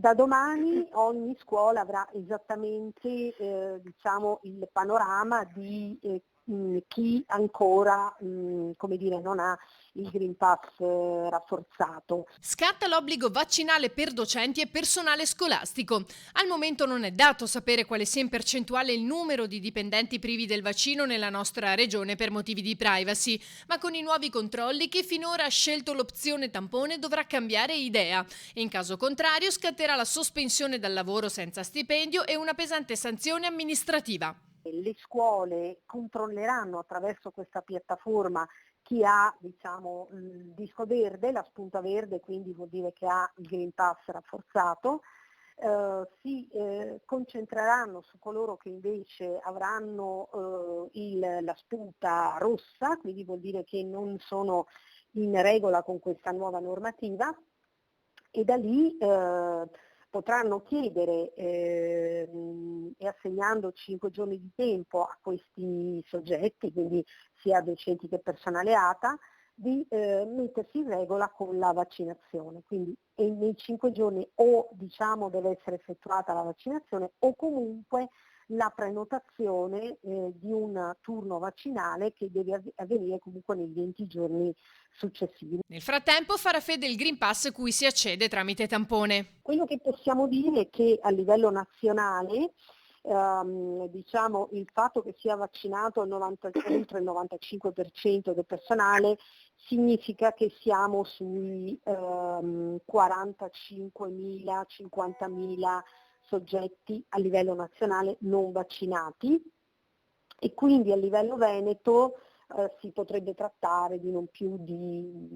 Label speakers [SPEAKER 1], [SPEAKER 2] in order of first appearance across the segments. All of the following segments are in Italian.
[SPEAKER 1] Da domani ogni scuola avrà esattamente il panorama di chi ancora non ha il Green Pass rafforzato.
[SPEAKER 2] Scatta l'obbligo vaccinale per docenti e personale scolastico. Al momento non è dato sapere quale sia in percentuale il numero di dipendenti privi del vaccino nella nostra regione per motivi di privacy, ma con i nuovi controlli chi finora ha scelto l'opzione tampone dovrà cambiare idea. In caso contrario scatterà la sospensione dal lavoro senza stipendio e una pesante sanzione amministrativa.
[SPEAKER 1] Le scuole controlleranno attraverso questa piattaforma chi ha il disco verde, la spunta verde, quindi vuol dire che ha il Green Pass rafforzato. Si concentreranno su coloro che invece avranno la spunta rossa, quindi vuol dire che non sono in regola con questa nuova normativa, e da lì potranno chiedere, e assegnando 5 giorni di tempo a questi soggetti, quindi sia docenti che personale ATA, di mettersi in regola con la vaccinazione. Quindi nei 5 giorni deve essere effettuata la vaccinazione o comunque la prenotazione di un turno vaccinale che deve avvenire comunque nei 20 giorni successivi.
[SPEAKER 2] Nel frattempo farà fede il Green Pass cui si accede tramite tampone.
[SPEAKER 1] Quello che possiamo dire è che a livello nazionale il fatto che sia vaccinato oltre il 95% del personale significa che siamo sui 45.000, 50.000 soggetti a livello nazionale non vaccinati, e quindi a livello veneto si potrebbe trattare di non più di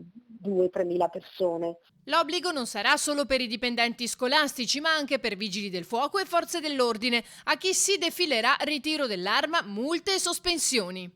[SPEAKER 1] 2-3 mila persone.
[SPEAKER 2] L'obbligo non sarà solo per i dipendenti scolastici, ma anche per vigili del fuoco e forze dell'ordine. A chi si defilerà ritiro dell'arma, multe e sospensioni.